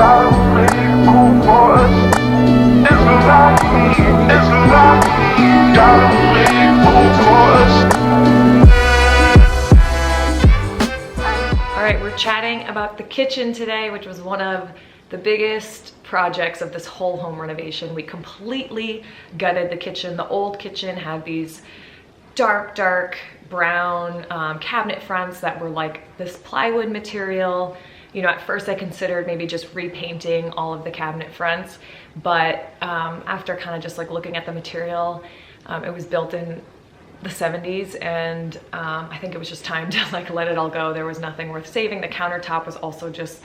Alright, we're chatting about the kitchen today, which was one of the biggest projects of this whole home renovation. We completely gutted the kitchen. The old kitchen had these dark brown cabinet fronts that were like this plywood material. You know, at first I considered maybe just repainting all of the cabinet fronts, but after kind of just like looking at the material, it was built in the 70s, and I think it was just time to like let it all go. There was nothing worth saving. The countertop was also just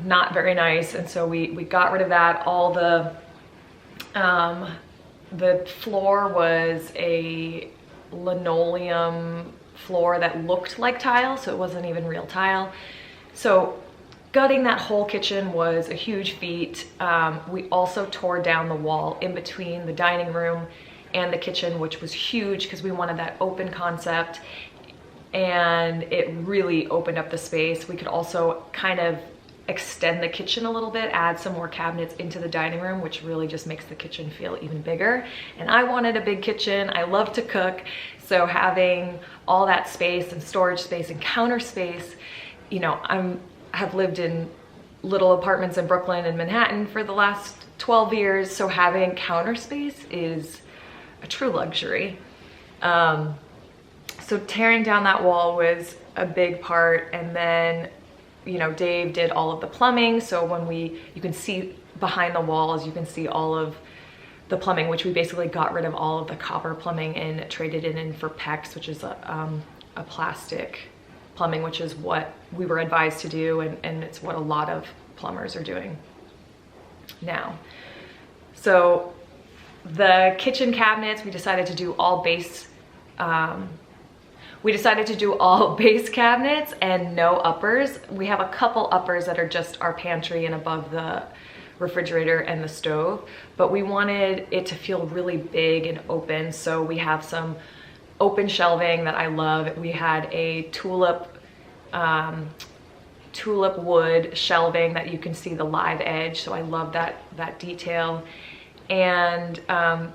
not very nice, and so we got rid of that. All the floor was a linoleum floor that looked like tile, so it wasn't even real tile. So gutting that whole kitchen was a huge feat. We also tore down the wall in between the dining room and the kitchen, which was huge because we wanted that open concept, and it really opened up the space. We could also kind of extend the kitchen a little bit, add some more cabinets into the dining room, which really just makes the kitchen feel even bigger. And I wanted a big kitchen. I love to cook, so having all that space and storage space and counter space, you know, have lived in little apartments in Brooklyn and Manhattan for the last 12 years, so having counter space is a true luxury. So tearing down that wall was a big part, and then, you know, Dave did all of the plumbing. So when you can see behind the walls, you can see all of the plumbing, which we basically got rid of all of the copper plumbing and traded it in for PEX, which is a plastic plumbing, which is what we were advised to do, and it's what a lot of plumbers are doing now. So the kitchen cabinets, we decided to do all base cabinets and no uppers. We have a couple uppers that are just our pantry and above the refrigerator and the stove, but we wanted it to feel really big and open. So we have some open shelving that I love. We had a tulip wood shelving that you can see the live edge, so I love that detail. And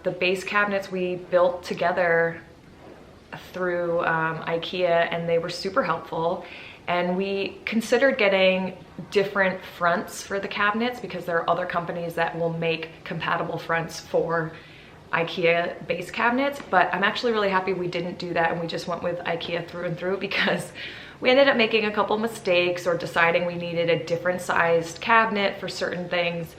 the base cabinets we built together through IKEA, and they were super helpful. And we considered getting different fronts for the cabinets because there are other companies that will make compatible fronts for IKEA base cabinets, but I'm actually really happy we didn't do that and we just went with IKEA through and through, because we ended up making a couple mistakes or deciding we needed a different sized cabinet for certain things.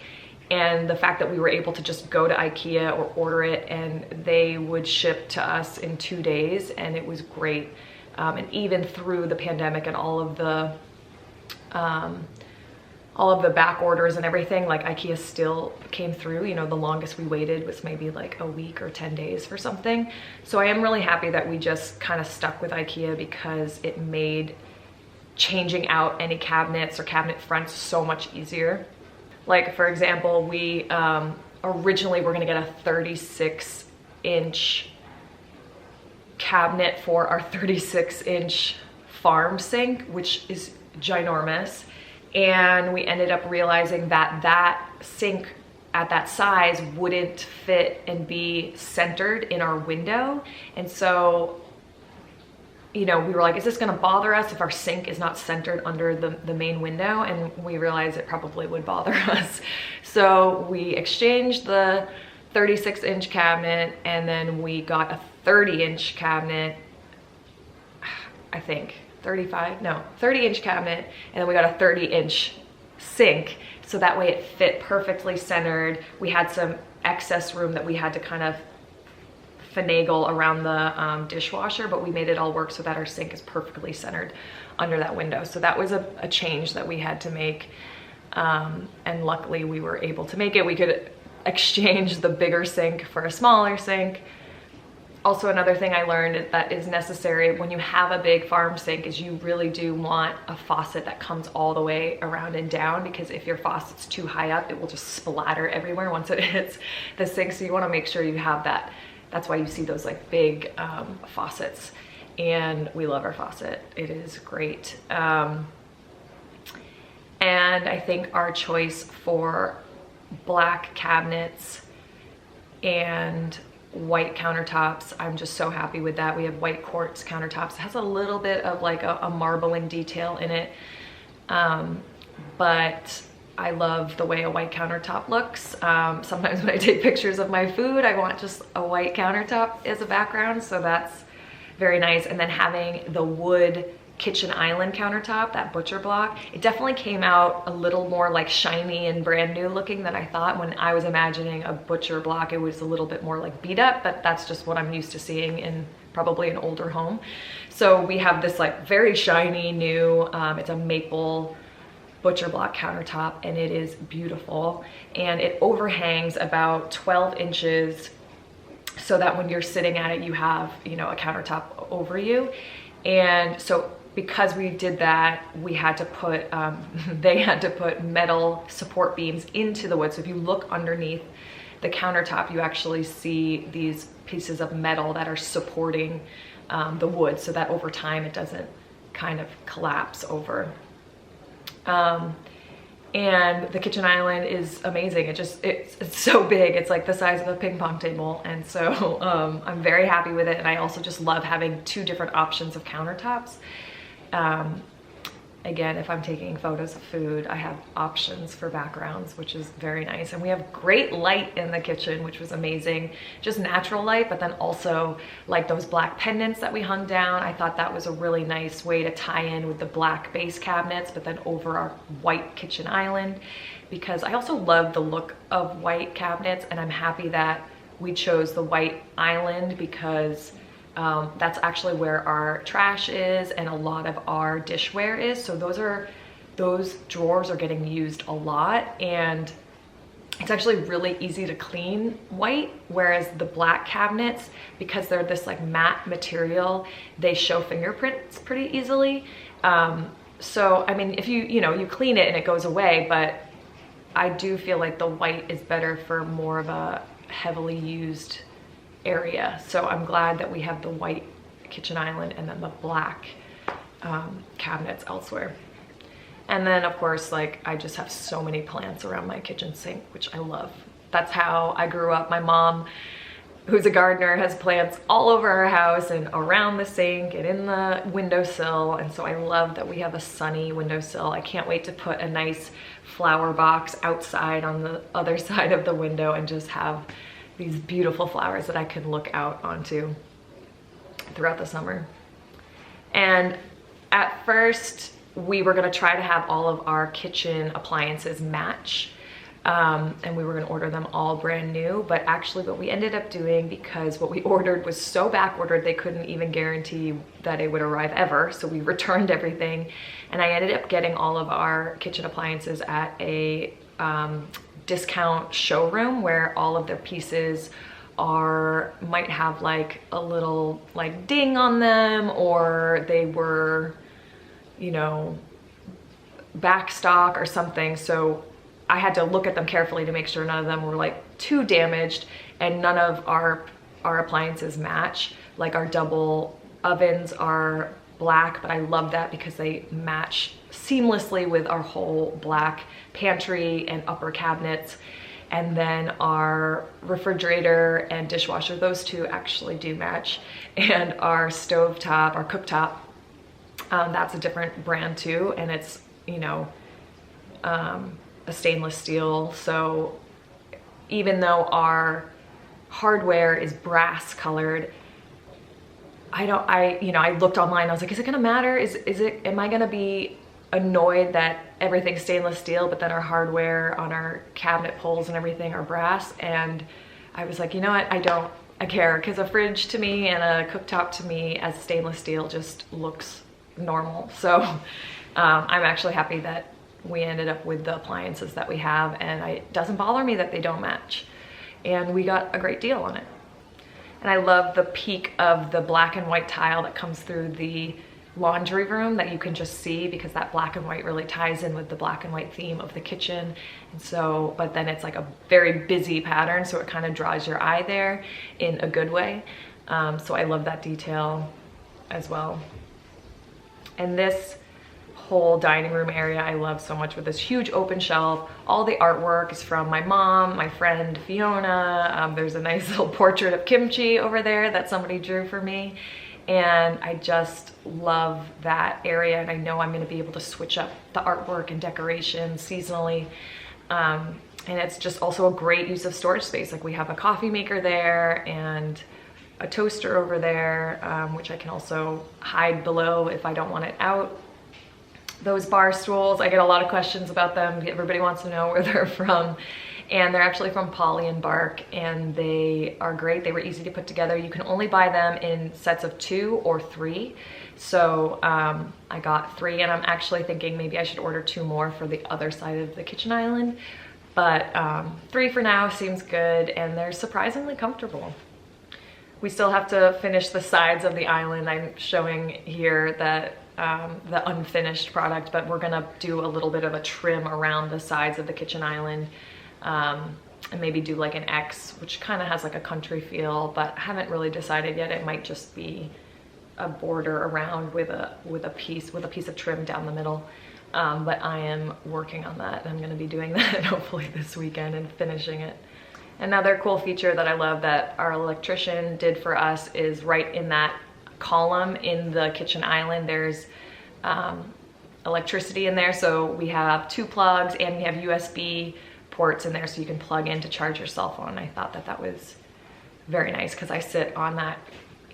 And the fact that we were able to just go to IKEA or order it and they would ship to us in 2 days, and it was great. And even through the pandemic and all of the back orders and everything, like IKEA still came through. You know, the longest we waited was maybe like a week or 10 days for something. So I am really happy that we just kind of stuck with IKEA, because it made changing out any cabinets or cabinet fronts so much easier. Like, for example, we originally were gonna get a 36-inch cabinet for our 36-inch farm sink, which is ginormous. And we ended up realizing that that sink at that size wouldn't fit and be centered in our window. And so, you know, we were like, is this gonna bother us if our sink is not centered under the main window? And we realized it probably would bother us. So we exchanged the 36-inch cabinet, and then we got a 30-inch cabinet, I think. 30-inch cabinet, and then we got a 30-inch sink, so that way it fit perfectly centered. We had some excess room that we had to kind of finagle around the dishwasher, but we made it all work so that our sink is perfectly centered under that window. So that was a change that we had to make, and luckily we were able to make it. We could exchange the bigger sink for a smaller sink. Also, another thing I learned that is necessary when you have a big farm sink is you really do want a faucet that comes all the way around and down, because if your faucet's too high up, it will just splatter everywhere once it hits the sink. So you want to make sure you have that. That's why you see those like big faucets, and we love our faucet. It is great. And And I think our choice for black cabinets and white countertops, I'm just so happy with that. We have white quartz countertops. It has a little bit of like a marbling detail in it, but I love the way a white countertop looks. Sometimes when I take pictures of my food, I want just a white countertop as a background, so that's very nice. And then having the wood kitchen island countertop, that butcher block, it definitely came out a little more like shiny and brand new looking than I thought. When I was imagining a butcher block, it was a little bit more like beat up, but that's just what I'm used to seeing in probably an older home. So we have this like very shiny new, it's a maple butcher block countertop, and it is beautiful, and it overhangs about 12 inches so that when you're sitting at it, you have, you know, a countertop over you. And so because we did that, we had to put, they had to put metal support beams into the wood. So if you look underneath the countertop, you actually see these pieces of metal that are supporting the wood, so that over time it doesn't kind of collapse over. And the kitchen island is amazing. It's so big. It's like the size of a ping pong table. And so I'm very happy with it. And I also just love having two different options of countertops. Again, if I'm taking photos of food, I have options for backgrounds, which is very nice. And we have great light in the kitchen, which was amazing. Just natural light, but then also like those black pendants that we hung down. I thought that was a really nice way to tie in with the black base cabinets, but then over our white kitchen island, because I also love the look of white cabinets, and I'm happy that we chose the white island because that's actually where our trash is and a lot of our dishware is. So those drawers are getting used a lot, and it's actually really easy to clean white, whereas the black cabinets, because they're this like matte material, they show fingerprints pretty easily. So I mean, if you clean it and it goes away, but I do feel like the white is better for more of a heavily used area. So I'm glad that we have the white kitchen island and then the black cabinets elsewhere. And then of course, like, I just have so many plants around my kitchen sink, which I love. That's how I grew up. My mom, who's a gardener, has plants all over our house and around the sink and in the windowsill. And so I love that we have a sunny windowsill. I can't wait to put a nice flower box outside on the other side of the window and just have these beautiful flowers that I can look out onto throughout the summer. And at first, we were gonna try to have all of our kitchen appliances match, and we were gonna order them all brand new, but actually what we ended up doing, because what we ordered was so back ordered, they couldn't even guarantee that it would arrive ever, so we returned everything, and I ended up getting all of our kitchen appliances at a discount showroom where all of their pieces might have like a little like ding on them, or they were, you know, back stock or something. So I had to look at them carefully to make sure none of them were like too damaged, and none of our appliances match. Like our double ovens are black, but I love that because they match seamlessly with our whole black pantry and upper cabinets. And then our refrigerator and dishwasher, those two actually do match. And our stovetop, our cooktop, that's a different brand too, and it's, you know, a stainless steel. So even though our hardware is brass colored, I looked online, I was like, is it gonna matter? Am I gonna be annoyed that everything's stainless steel, but then our hardware on our cabinet poles and everything are brass? And I was like, you know what, I care, because a fridge to me and a cooktop to me as stainless steel just looks normal. So I'm actually happy that we ended up with the appliances that we have, and it doesn't bother me that they don't match. And we got a great deal on it. And I love the peak of the black and white tile that comes through the laundry room that you can just see, because that black and white really ties in with the black and white theme of the kitchen. And so, but then it's like a very busy pattern, so it kind of draws your eye there in a good way. So I love that detail as well. And this whole dining room area I love so much with this huge open shelf. All the artwork is from my mom, my friend Fiona. There's a nice little portrait of kimchi over there that somebody drew for me. And I just love that area, and I know I'm gonna be able to switch up the artwork and decoration seasonally. And it's just also a great use of storage space. Like, we have a coffee maker there and a toaster over there, which I can also hide below if I don't want it out. Those bar stools, I get a lot of questions about them. Everybody wants to know where they're from. And they're actually from Poly and Bark, and they are great. They were easy to put together. You can only buy them in sets of 2 or 3. So I got 3, and I'm actually thinking maybe I should order 2 more for the other side of the kitchen island. But 3 for now seems good, and they're surprisingly comfortable. We still have to finish the sides of the island. I'm showing here that the unfinished product, but we're gonna do a little bit of a trim around the sides of the kitchen island. And maybe do like an X, which kind of has like a country feel, but I haven't really decided yet. It might just be a border around with a piece of trim down the middle. But I am working on that, and I'm going to be doing that hopefully this weekend and finishing it. Another cool feature that I love that our electrician did for us is right in that column in the kitchen island, there's electricity in there. So we have 2 plugs, and we have USB ports in there, so you can plug in to charge your cell phone. I thought that was very nice, because I sit on that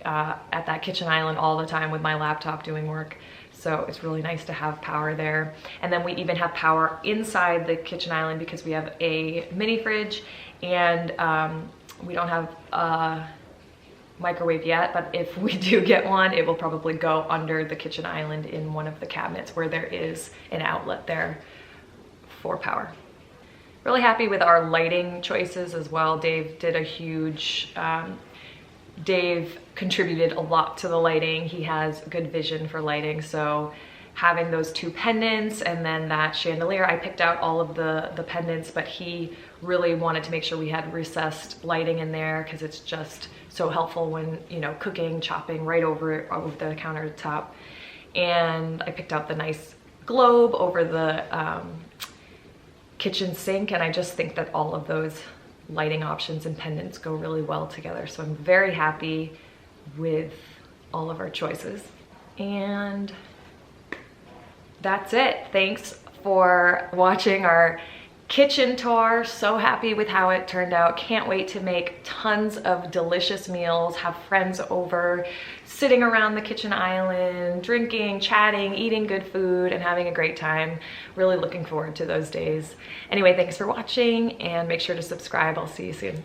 at that kitchen island all the time with my laptop doing work. So it's really nice to have power there. And then we even have power inside the kitchen island because we have a mini fridge, and we don't have a microwave yet, but if we do get one, it will probably go under the kitchen island in one of the cabinets where there is an outlet there for power. Really happy with our lighting choices as well. Dave did a huge, Dave contributed a lot to the lighting. He has good vision for lighting, so having those 2 pendants and then that chandelier, I picked out all of the pendants, but he really wanted to make sure we had recessed lighting in there, because it's just so helpful when, you know, cooking, chopping right over the countertop. And I picked out the nice globe over the kitchen sink, and I just think that all of those lighting options and pendants go really well together. So I'm very happy with all of our choices. And that's it. Thanks for watching our kitchen tour. So happy with how it turned out. Can't wait to make tons of delicious meals, have friends over, sitting around the kitchen island, drinking, chatting, eating good food, and having a great time. Really looking forward to those days. Anyway, thanks for watching, and make sure to subscribe. I'll see you soon.